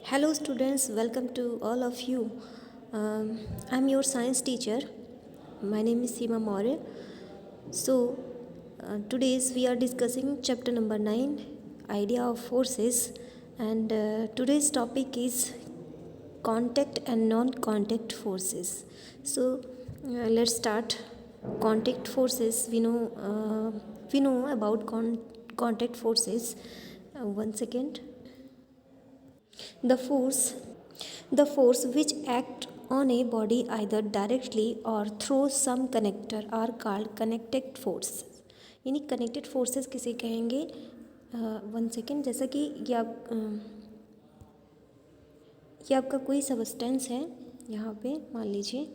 Hello, students. Welcome to all of you. I'm your science teacher. My name is Seema Maurya. Today's we are discussing chapter number 9, idea of forces, and today's topic is contact and non-contact forces. Let's start. Contact forces. We know about contact forces. One second. The force the force which act on a body either directly or through some connector are called connected forces. यानी connected forces किसे कहेंगे? One second. जैसा कि ये आपका कोई substance है. यहाँ पे मान लीजिए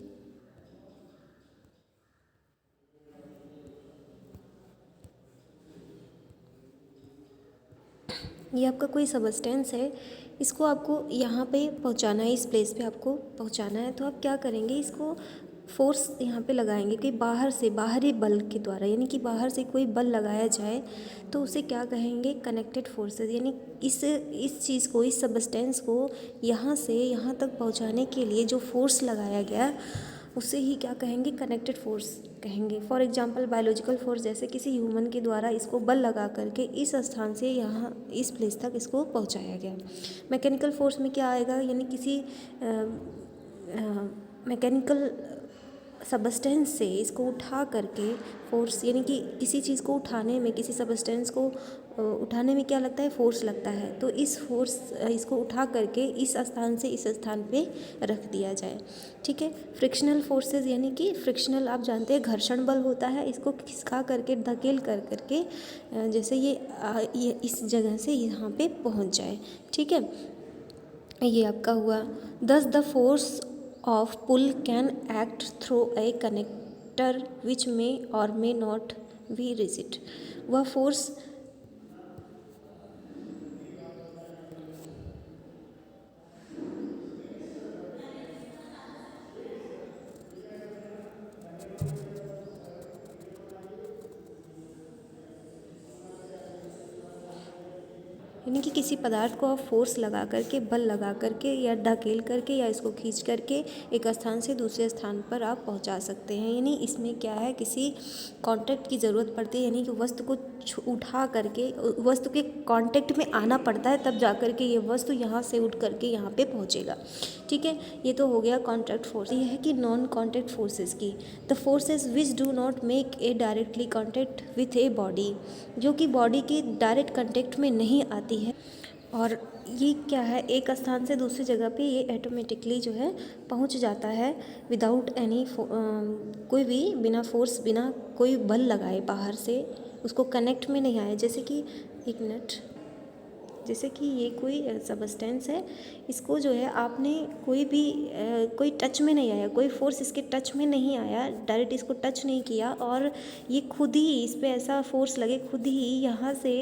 ये आपका कोई सबस्टेंस है. इसको आपको यहाँ पे पहुँचाना है, इस प्लेस पे आपको पहुँचाना है. तो आप क्या करेंगे? इसको फोर्स यहाँ पे लगाएंगे कि बाहर से, बाहरी बल के द्वारा, यानी कि बाहर से कोई बल लगाया जाए तो उसे क्या कहेंगे? Connected forces. यानी इस चीज़ को, इस सबस्टेंस को यहाँ से यहाँ तक पहुँचाने के लिए जो फोर्स लगाया गया उसे ही क्या कहेंगे? कनेक्टेड फोर्स कहेंगे. फॉर एग्जांपल बायोलॉजिकल फोर्स, जैसे किसी ह्यूमन के द्वारा इसको बल लगा करके इस स्थान से यहाँ इस प्लेस तक इसको पहुँचाया गया. मैकेनिकल फोर्स में क्या आएगा? यानी किसी मैकेनिकल सबस्टेंस से इसको उठा करके फोर्स, यानी कि किसी चीज़ को उठाने में, किसी सबस्टेंस को उठाने में क्या लगता है? फोर्स लगता है. तो इस फोर्स, इसको उठा करके इस स्थान से इस स्थान पे रख दिया जाए. ठीक है. फ्रिक्शनल फोर्सेस, यानी कि फ्रिक्शनल, आप जानते हैं घर्षण बल होता है. इसको खिसका करके, धकेल करके जैसे ये इस जगह से यहाँ पे पहुँच जाए. ठीक है. ये आपका हुआ. दस the force of pull can act through a connector which may or may not be rigid. वह फोर्स यानी कि किसी पदार्थ को आप फोर्स लगा करके, बल लगा करके या धकेल करके या इसको खींच करके एक स्थान से दूसरे स्थान पर आप पहुंचा सकते हैं. यानी इसमें क्या है? किसी कांटेक्ट की ज़रूरत पड़ती है, यानी कि वस्तु को उठा करके वस्तु के कांटेक्ट में आना पड़ता है, तब जा कर के ये वस्तु यहाँ से उठ करके यहाँ पे पहुँचेगा. ठीक है. ये तो हो गया कॉन्टैक्ट फोर्स. ये है कि नॉन कॉन्टैक्ट फोर्सेस की. The forces which do not make a directly contact with a body, जो कि बॉडी के डायरेक्ट कॉन्टैक्ट में नहीं आती है. और ये क्या है? एक स्थान से दूसरी जगह पे ये ऑटोमेटिकली जो है पहुंच जाता है विदाउट एनी, कोई भी बिना फोर्स, बिना कोई बल लगाए बाहर से उसको कनेक्ट में नहीं आए. जैसे कि एक मिनट, जैसे कि ये कोई सबस्टेंस है, इसको जो है आपने कोई टच में नहीं आया, कोई फोर्स इसके टच में नहीं आया, डायरेक्ट इसको टच नहीं किया और ये खुद ही, इस पर ऐसा फोर्स लगे खुद ही यहाँ से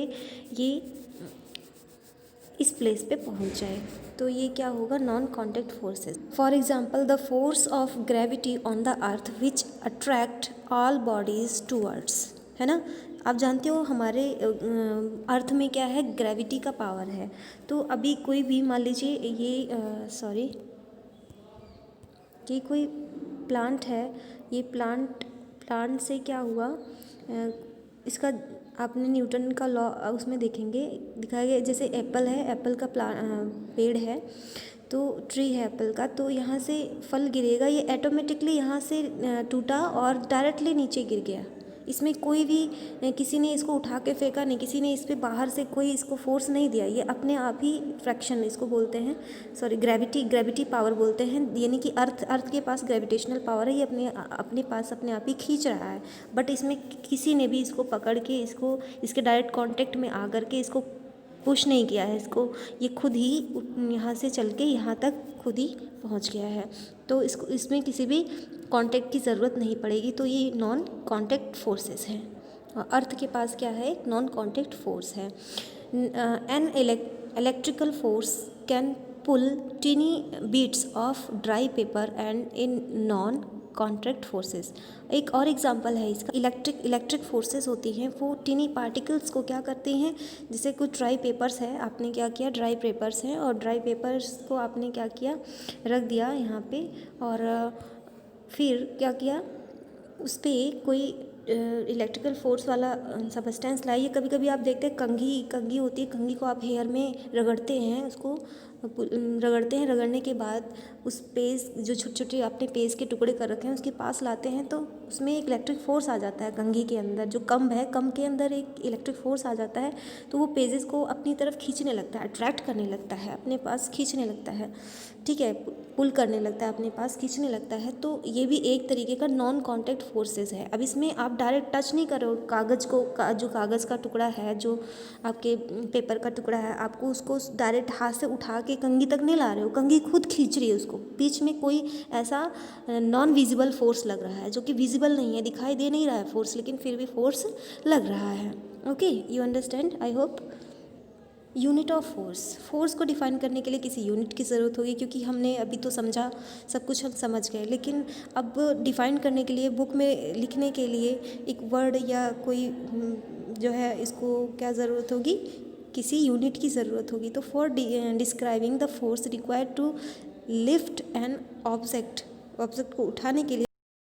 ये इस प्लेस पे पहुँच जाए, तो ये क्या होगा? Non contact forces. For example the force of gravity on the earth which attract all bodies towards. है ना? आप जानते हो हमारे अर्थ में क्या है? ग्रेविटी का पावर है. तो अभी कोई भी, मान लीजिए ये कोई प्लांट है. ये प्लांट से क्या हुआ? इसका आपने न्यूटन का लॉ उसमें देखेंगे, दिखाया गया. जैसे एप्पल है, एप्पल का पेड़ है, तो ट्री है एप्पल का, तो यहाँ से फल गिरेगा, ये ऑटोमेटिकली यहाँ से टूटा और डायरेक्टली नीचे गिर गया. इसमें कोई भी, किसी ने इसको उठा के फेंका नहीं, किसी ने इस पर बाहर से कोई इसको फोर्स नहीं दिया. ये अपने आप ही फ्रैक्शन, इसको बोलते हैं, ग्रेविटी पावर बोलते हैं. यानी कि अर्थ के पास ग्रेविटेशनल पावर है, ये अपने पास अपने आप ही खींच रहा है. बट इसमें किसी ने भी इसको पकड़ के, इसके डायरेक्ट कांटेक्ट में आ कर के इसको पुश नहीं किया है. ये खुद ही यहाँ से चल के यहाँ तक खुद ही पहुँच गया है. तो इसमें किसी भी कांटेक्ट की ज़रूरत नहीं पड़ेगी. तो ये नॉन कांटेक्ट फोर्सेस हैं. अर्थ के पास क्या है? एक नॉन कांटेक्ट फोर्स है. An electrical force can pull tiny bits of dry paper and in non contract forces. एक और एग्जांपल है इसका, इलेक्ट्रिक फोर्सेस होती हैं, वो टिनी पार्टिकल्स को क्या करती हैं, जैसे कुछ ड्राई पेपर्स है, आपने क्या किया, ड्राई पेपर्स हैं और ड्राई पेपर्स को आपने क्या किया, रख दिया यहाँ पे, और फिर क्या किया, उस पर कोई इलेक्ट्रिकल फोर्स वाला सबस्टेंस लाइए। कभी कभी आप देखते हैं कंघी होती है, कंघी को आप हेयर में रगड़ते हैं, उसको रगड़ते हैं, रगड़ने के बाद उस पेस्ट जो छोटे छोटे आपने पेस्ट के टुकड़े कर रखे हैं उसके पास लाते हैं तो उसमें एक इलेक्ट्रिक फोर्स आ जाता है। कंघी के अंदर जो कम्ब है, कम्ब के अंदर एक इलेक्ट्रिक फोर्स आ जाता है, तो वो पेजेस को अपनी तरफ खींचने लगता है, अट्रैक्ट करने लगता है, अपने पास खींचने लगता है, ठीक है, पुल करने लगता है, अपने पास खींचने लगता है। तो ये भी एक तरीके का नॉन कॉन्टैक्ट फोर्सेस है। अब इसमें आप डायरेक्ट टच नहीं कर रहे हो कागज़ को, जो कागज़ का टुकड़ा है, जो आपके पेपर का टुकड़ा है, आपको उसको डायरेक्ट हाथ से उठा के कंघी तक नहीं ला रहे हो, कंघी खुद खींच रही है उसको। बीच में कोई ऐसा नॉन विजिबल फोर्स लग रहा है जो कि विजिबल नहीं है, दिखाई दे नहीं रहा है फोर्स, लेकिन फिर भी फोर्स लग रहा है। Okay, you understand, I hope. Unit of force को डिफाइन करने के लिए किसी यूनिट की ज़रूरत होगी, क्योंकि हमने अभी तो समझा, सब कुछ हम समझ गए, लेकिन अब डिफाइन करने के लिए, बुक में लिखने के लिए एक वर्ड या कोई जो है, इसको क्या ज़रूरत होगी, किसी यूनिट की ज़रूरत होगी। तो for describing the force required to lift an object को उठाने के लिए